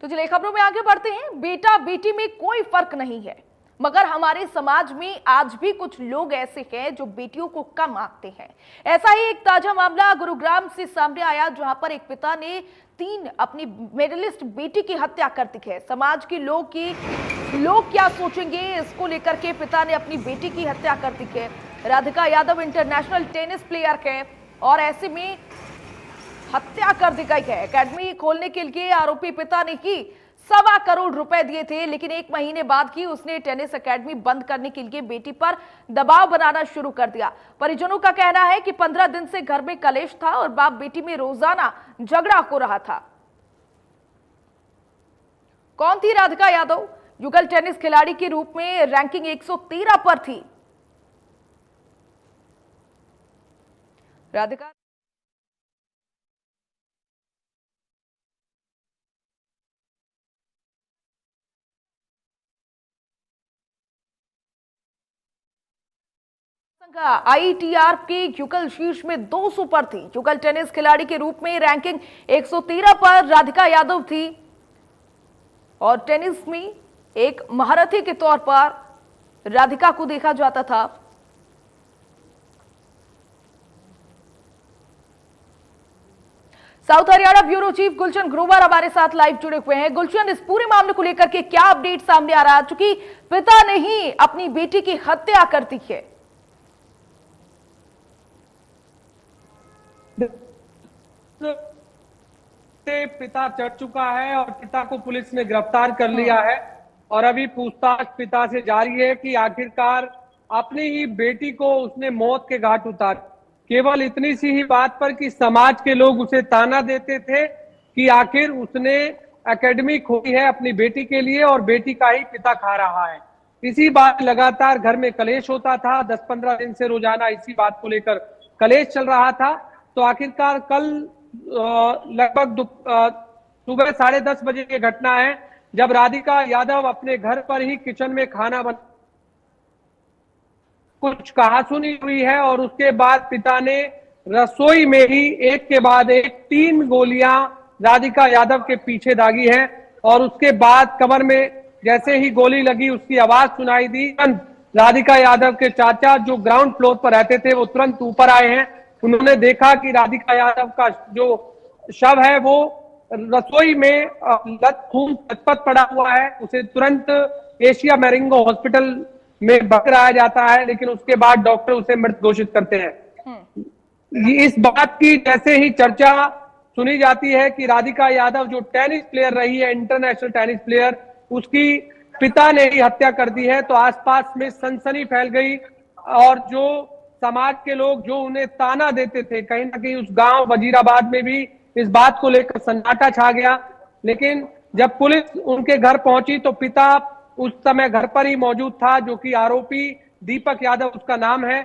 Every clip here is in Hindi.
तो चलिए खबरों में आगे बढ़ते हैं। बेटा बेटी में कोई फर्क नहीं है, मगर हमारे समाज में आज भी कुछ लोग ऐसे हैं जो बेटियों को कम आंकते हैं। ऐसा ही एक ताजा मामला गुरुग्राम से सामने आया, जहां पर एक पिता ने 3 अपनी मेडलिस्ट बेटी की हत्या कर दी है। समाज के लोग क्या सोचेंगे, इसको लेकर के पिता ने अपनी बेटी की हत्या कर दी है। Radhika Yadav international tennis player है और ऐसे में हत्या कर दी गई है। एकेडमी खोलने के लिए आरोपी पिता ने ही 1.25 करोड़ रुपए दिए थे, लेकिन 1 महीने बाद ही उसने टेनिस एकेडमी बंद करने के लिए बेटी पर दबाव बनाना शुरू कर दिया। परिजनों का कहना है कि 15 दिन से घर में कलेश था और बाप बेटी में रोजाना झगड़ा हो रहा था। कौन थी राधिका यादव? युगल टेनिस खिलाड़ी के रूप में रैंकिंग 113 पर थी। राधिका आईटीआर के युगल शीर्ष में 200 पर थी। युगल टेनिस खिलाड़ी के रूप में रैंकिंग 113 पर राधिका यादव थी और टेनिस में एक महारथी के तौर पर राधिका को देखा जाता था। South Haryana bureau chief Gulshan Grover हमारे साथ लाइव जुड़े हुए हैं। गुलशन, इस पूरे मामले को लेकर के क्या अपडेट सामने आ रहा है, चूंकि पिता ने ही अपनी बेटी की हत्या कर दी है? पिता चढ़ चुका है और पिता को पुलिस ने गिरफ्तार कर लिया है और अभी पूछताछ पिता से जारी है कि आखिरकार अपनी ही बेटी को उसने मौत के घाट उतार, केवल इतनी सी ही बात पर कि समाज के लोग उसे ताना देते थे कि आखिर उसने एकेडमी खोली है अपनी बेटी के लिए और बेटी का ही पिता खा रहा है। इसी बात लगातार घर में कलेश होता था। 10-15 दिन से रोजाना इसी बात को लेकर कलेश चल रहा था। तो आखिरकार कल लगभग सुबह 10:30 बजे की घटना है, जब राधिका यादव अपने घर पर ही किचन में खाना बना कुछ कहासुनी हुई है और उसके बाद पिता ने रसोई में ही एक के बाद एक 3 गोलियां राधिका यादव के पीछे दागी है और उसके बाद कमर में जैसे ही गोली लगी उसकी आवाज सुनाई दी। राधिका यादव के चाचा जो ग्राउंड फ्लोर पर रहते थे वो तुरंत ऊपर आए हैं। उन्होंने देखा कि राधिका यादव का जो शव है वो रसोई में खून लथपथ पड़ा हुआ है। उसे तुरंत एशिया मैरिंगो हॉस्पिटल में भगाया जाता है, लेकिन उसके बाद डॉक्टर उसे मृत घोषित करते हैं। इस बात की जैसे ही चर्चा सुनी जाती है कि राधिका यादव जो टेनिस प्लेयर रही है, इंटरनेशनल टेनिस प्लेयर, उसकी पिता ने ही हत्या कर दी है, तो आसपास में सनसनी फैल गई और जो समाज के लोग जो उन्हें ताना देते थे, कहीं ना कहीं उस गांव वजीराबाद में भी इस बात को लेकर सन्नाटा छा गया। लेकिन जब पुलिस उनके घर पहुंची तो पिता उस समय घर पर ही मौजूद था, जो कि आरोपी दीपक यादव उसका नाम है।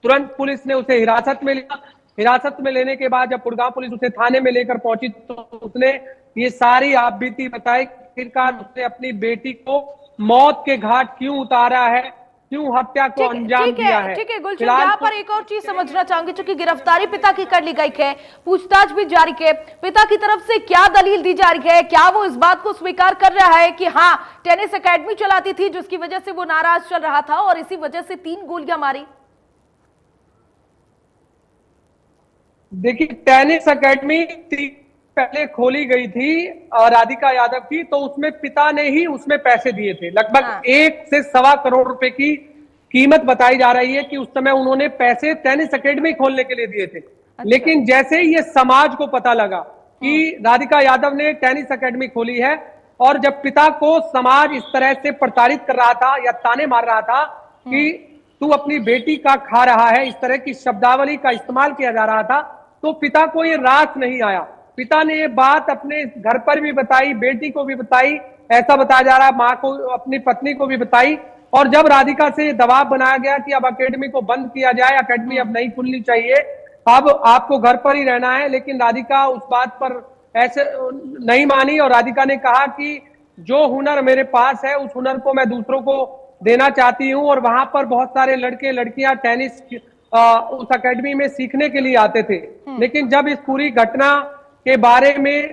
तुरंत पुलिस ने उसे हिरासत में लिया। हिरासत में लेने के बाद जब गुड़गांव पुलिस उसे थाने में लेकर पहुंची तो उसने ये सारी आपबीती बताई। आखिरकार उसने अपनी बेटी को मौत के घाट क्यों उतारा है, क्यों हत्या को अंजाम दिया है। ठीक है गुलशन, यहाँ पर एक और चीज समझना चाहूंगी, क्योंकि गिरफ्तारी पिता की कर ली गई है, पूछताछ भी जारी है, पिता की तरफ से क्या दलील दी जा रही है? क्या वो इस बात को स्वीकार कर रहा है कि हाँ टेनिस एकेडमी चलाती थी जिसकी वजह से वो नाराज चल रहा था और इसी वजह से 3 गोलियां मारी? देखिए, टेनिस एकेडमी पहले खोली गई थी राधिका यादव की, तो उसमें पिता ने ही उसमें पैसे दिए थे। लगभग 1 से 1.25 करोड़ रुपए की कीमत बताई जा रही है कि उस समय उन्होंने पैसे टेनिस एकेडमी खोलने के लिए दिए थे। लेकिन जैसे ही ये समाज को पता लगा कि राधिका यादव ने टेनिस एकेडमी खोली है और जब पिता को समाज इस तरह से प्रताड़ित कर रहा था या ताने मार रहा था कि तू अपनी बेटी का खा रहा है, इस तरह की शब्दावली का इस्तेमाल किया जा रहा था, तो पिता को ये रास नहीं आया। पिता ने ये बात अपने घर पर भी बताई, बेटी को भी बताई, ऐसा बताया जा रहा है माँ को, अपनी पत्नी को भी बताई। और जब राधिका से दबाव बनाया गया कि अब एकेडमी को बंद किया जाए, एकेडमी अब नहीं खुलनी चाहिए, अब आपको घर पर ही रहना है, लेकिन राधिका उस बात पर ऐसे नहीं मानी और राधिका ने कहा कि जो हुनर मेरे पास है उस हुनर को मैं दूसरों को देना चाहती हूँ। और वहां पर बहुत सारे लड़के लड़कियां टेनिस उस एकेडमी में सीखने के लिए आते थे। लेकिन जब इस पूरी घटना के बारे में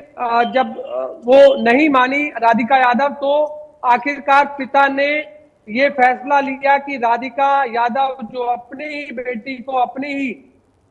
जब वो नहीं मानी राधिका यादव, तो आखिरकार पिता ने ये फैसला लिया कि राधिका यादव जो अपने ही बेटी को अपनी ही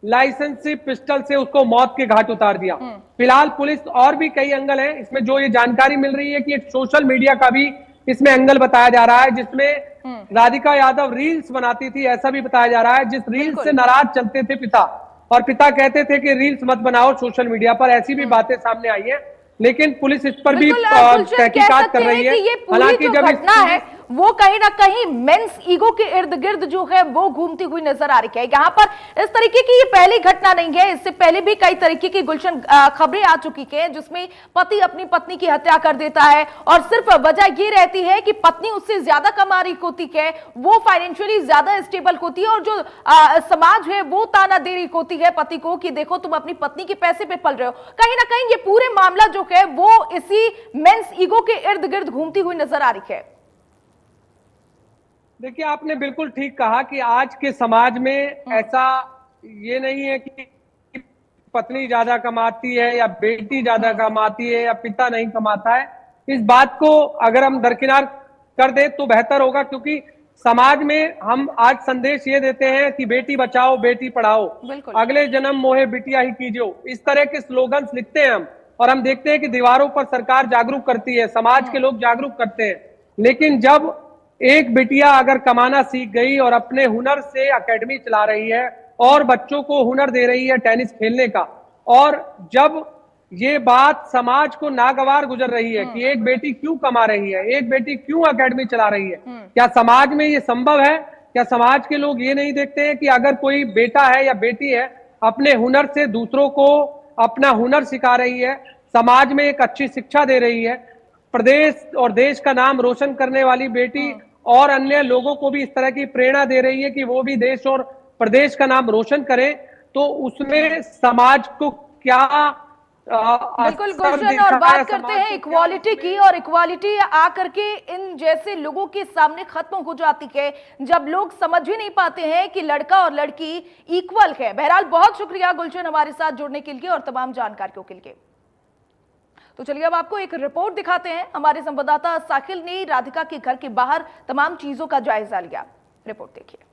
लाइसेंसी पिस्टल से उसको मौत के घाट उतार दिया। फिलहाल पुलिस और भी कई एंगल हैं इसमें, जो ये जानकारी मिल रही है कि एक सोशल मीडिया का भी इसमें एंगल बताया जा रहा है, जिसमें राधिका यादव रील्स बनाती थी, ऐसा भी बताया जा रहा है, जिस रील्स से नाराज चलते थे पिता, और पिता कहते थे कि रील्स मत बनाओ सोशल मीडिया पर। ऐसी भी बातें सामने आई हैं, लेकिन पुलिस इस पर भी तहकीकात कर रही है। हालांकि जब घटना है वो कहीं ना कहीं मेंस ईगो के इर्द गिर्द जो है वो घूमती हुई नजर आ रही है। यहाँ पर इस तरीके की ये पहली घटना नहीं है, इससे पहले भी कई तरीके की गुलशन खबरें आ चुकी हैं जिसमें पति अपनी पत्नी की हत्या कर देता है और सिर्फ वजह ये रहती है कि पत्नी उससे ज्यादा कमा रही होती है, वो फाइनेंशियली ज्यादा स्टेबल होती है और जो समाज है वो ताना दे रही होती है पति को कि देखो तुम अपनी पत्नी के पैसे पे पल रहे हो। कहीं ना कहीं ये पूरे मामला जो है वो इसी मेंस ईगो के इर्द गिर्द घूमती हुई नजर आ रही है। देखिए, आपने बिल्कुल ठीक कहा कि आज के समाज में ऐसा ये नहीं है कि पत्नी ज्यादा कमाती है या बेटी ज्यादा कमाती है या पिता नहीं कमाता है। इस बात को अगर हम दरकिनार कर दे तो बेहतर होगा, क्योंकि समाज में हम आज संदेश ये देते हैं कि बेटी बचाओ बेटी पढ़ाओ, अगले जन्म मोहे बिटिया ही कीजियो, इस तरह के स्लोगन्स लिखते हैं हम, और हम देखते हैं कि दीवारों पर सरकार जागरूक करती है, समाज के लोग जागरूक करते हैं। लेकिन जब एक बिटिया अगर कमाना सीख गई और अपने हुनर से एकेडमी चला रही है और बच्चों को हुनर दे रही है टेनिस खेलने का, और जब ये बात समाज को नागवार गुजर रही है कि एक बेटी क्यों कमा रही है, एक बेटी क्यों एकेडमी चला रही है, क्या समाज में ये संभव है? क्या समाज के लोग ये नहीं देखते हैं कि अगर कोई बेटा है या बेटी है अपने हुनर से दूसरों को अपना हुनर सिखा रही है, समाज में एक अच्छी शिक्षा दे रही है, प्रदेश और देश का नाम रोशन करने वाली बेटी और अन्य लोगों को भी इस तरह की प्रेरणा दे रही है कि वो भी देश और प्रदेश का नाम रोशन करें, तो उसमें समाज को क्या बिल्कुल गुलशन, और बात करते हैं इक्वालिटी की, और इक्वालिटी आकर के इन जैसे लोगों के सामने खत्म हो जाती है जब लोग समझ ही नहीं पाते हैं कि लड़का और लड़की इक्वल है। बहरहाल बहुत शुक्रिया गुलशन हमारे साथ जुड़ने के लिए और तमाम जानकारियों के लिए। तो चलिए अब आपको एक रिपोर्ट दिखाते हैं। हमारे संवाददाता साकिल ने राधिका के घर के बाहर तमाम चीजों का जायजा लिया। रिपोर्ट देखिए।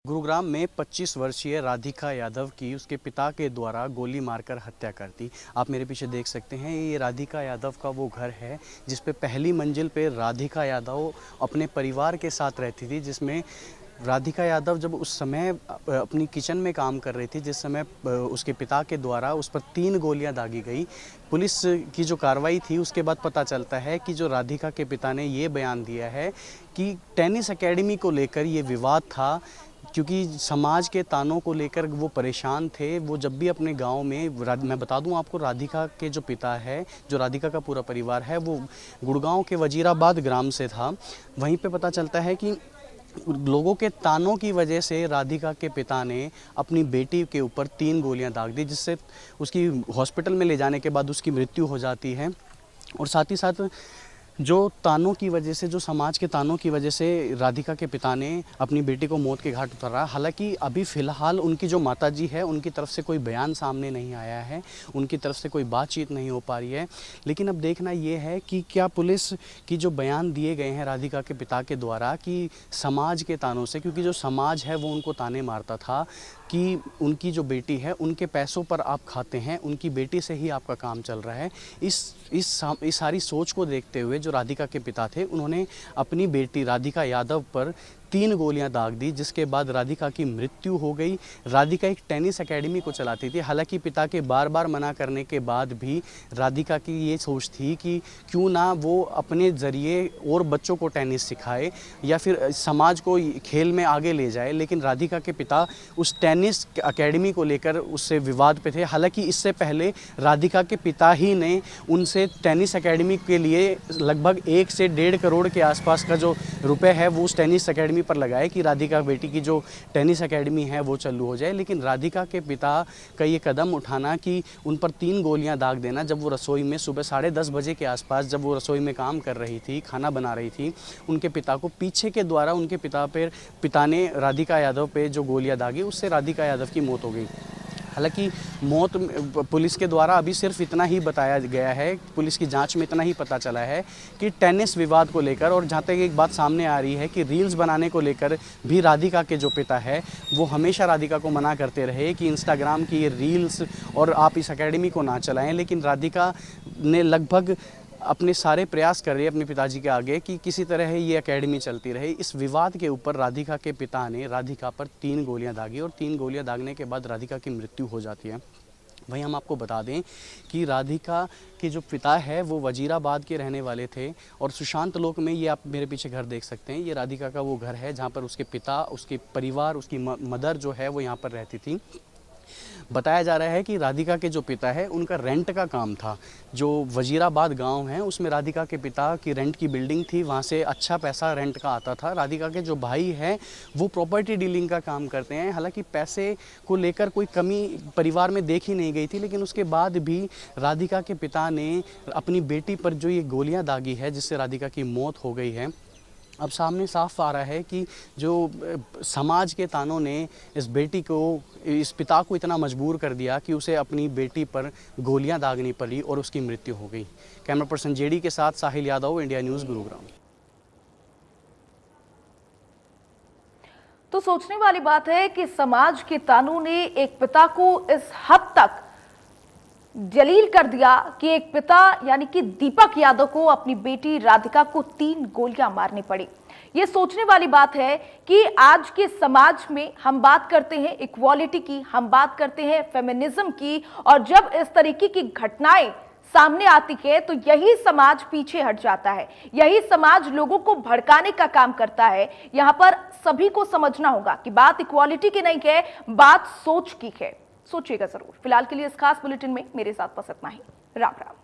गुरुग्राम में 25 वर्षीय राधिका यादव की उसके पिता के द्वारा गोली मारकर हत्या कर दी। आप मेरे पीछे देख सकते हैं, ये राधिका यादव का वो घर है जिस पे पहली मंजिल पे राधिका यादव अपने परिवार के साथ रहती थी, जिसमें राधिका यादव जब उस समय अपनी किचन में काम कर रही थी, जिस समय उसके पिता के द्वारा उस पर 3 गोलियां दागी गई। पुलिस की जो कार्रवाई थी उसके बाद पता चलता है कि जो राधिका के पिता ने ये बयान दिया है कि टेनिस एकेडमी को लेकर ये विवाद था, क्योंकि समाज के तानों को लेकर वो परेशान थे। वो जब भी अपने गांव में, मैं बता दूं आपको, राधिका के जो पिता है, जो राधिका का पूरा परिवार है, वो गुड़गांव के वजीराबाद ग्राम से था। वहीं पे पता चलता है कि लोगों के तानों की वजह से राधिका के पिता ने अपनी बेटी के ऊपर 3 गोलियां दाग दी, जिससे उसकी हॉस्पिटल में ले जाने के बाद उसकी मृत्यु हो जाती है। और साथ ही साथ जो तानों की वजह से, जो समाज के तानों की वजह से राधिका के पिता ने अपनी बेटी को मौत के घाट उतारा। हालांकि अभी फ़िलहाल उनकी जो माताजी है उनकी तरफ से कोई बयान सामने नहीं आया है, उनकी तरफ से कोई बातचीत नहीं हो पा रही है। लेकिन अब देखना ये है कि क्या पुलिस की जो बयान दिए गए हैं राधिका के पिता के द्वारा कि समाज के तानों से, क्योंकि जो समाज है वो उनको ताने मारता था कि उनकी जो बेटी है उनके पैसों पर आप खाते हैं, उनकी बेटी से ही आपका काम चल रहा है। इस सारी सोच को देखते हुए जो राधिका के पिता थे, उन्होंने अपनी बेटी राधिका यादव पर 3 गोलियां दाग दी, जिसके बाद राधिका की मृत्यु हो गई। राधिका एक टेनिस एकेडमी को चलाती थी। हालांकि पिता के बार बार मना करने के बाद भी राधिका की ये सोच थी कि क्यों ना वो अपने ज़रिए और बच्चों को टेनिस सिखाए या फिर समाज को खेल में आगे ले जाए। लेकिन राधिका के पिता उस टेनिस एकेडमी को लेकर उससे विवाद पे थे। हालांकि इससे पहले राधिका के पिता ही ने उनसे टेनिस एकेडमी के लिए लगभग 1 से 1.5 करोड़ के आसपास का जो रुपए है वो उस टेनिस एकेडमी पर लगाए कि राधिका बेटी की जो टेनिस एकेडमी है वो चालू हो जाए। लेकिन राधिका के पिता का ये कदम उठाना कि उन पर 3 गोलियां दाग देना, जब वो रसोई में सुबह 10:30 बजे के आसपास जब वो रसोई में काम कर रही थी, खाना बना रही थी, उनके पिता को पीछे के द्वारा पिता ने राधिका यादव पे जो गोलियां दागी, उससे राधिका यादव की मौत हो गई। हालांकि मौत पुलिस के द्वारा अभी सिर्फ इतना ही बताया गया है, पुलिस की जांच में इतना ही पता चला है कि टेनिस विवाद को लेकर, और जहाँ तक एक बात सामने आ रही है कि रील्स बनाने को लेकर भी राधिका के जो पिता है वो हमेशा राधिका को मना करते रहे कि इंस्टाग्राम की ये रील्स और आप इस एकेडमी को ना चलाएं, लेकिन राधिका ने लगभग अपने सारे प्रयास कर रही है अपने पिताजी के आगे कि किसी तरह ये एकेडमी चलती रहे। इस विवाद के ऊपर राधिका के पिता ने राधिका पर 3 गोलियां दागी और 3 गोलियां दागने के बाद राधिका की मृत्यु हो जाती है। वहीं हम आपको बता दें कि राधिका के जो पिता है वो वजीराबाद के रहने वाले थे और सुशांत लोक में, ये आप मेरे पीछे घर देख सकते हैं, ये राधिका का वो घर है जहाँ पर उसके पिता, उसके परिवार, उसकी मदर जो है वो यहाँ पर रहती थी। बताया जा रहा है कि राधिका के जो पिता है उनका रेंट का काम था। जो वजीराबाद गांव है उसमें राधिका के पिता की रेंट की बिल्डिंग थी, वहाँ से अच्छा पैसा रेंट का आता था। राधिका के जो भाई हैं वो प्रॉपर्टी डीलिंग का काम करते हैं। हालांकि पैसे को लेकर कोई कमी परिवार में देखी नहीं गई थी, लेकिन उसके बाद भी राधिका के पिता ने अपनी बेटी पर जो ये गोलियां दागी है जिससे राधिका की मौत हो गई है, अब सामने साफ आ रहा है कि जो समाज के तानों ने इस बेटी को, इस पिता को इतना मजबूर कर दिया कि उसे अपनी बेटी पर गोलियां दागनी पड़ी और उसकी मृत्यु हो गई। कैमरा पर्सन जेडी के साथ साहिल यादव, इंडिया न्यूज़, गुरुग्राम। तो सोचने वाली बात है कि समाज के तानों ने एक पिता को इस हद तक जलील कर दिया कि एक पिता यानी कि दीपक यादव को अपनी बेटी राधिका को 3 गोलियां मारनी पड़ी। ये सोचने वाली बात है कि आज के समाज में हम बात करते हैं इक्वालिटी की, हम बात करते हैं फेमिनिज्म की, और जब इस तरीके की घटनाएं सामने आती है तो यही समाज पीछे हट जाता है, यही समाज लोगों को भड़काने का काम करता है। यहां पर सभी को समझना होगा कि बात इक्वालिटी की नहीं है, बात सोच की है। सोचिएगा जरूर। फिलहाल के लिए इस खास बुलेटिन में मेरे साथ बस इतना ही। राम राम।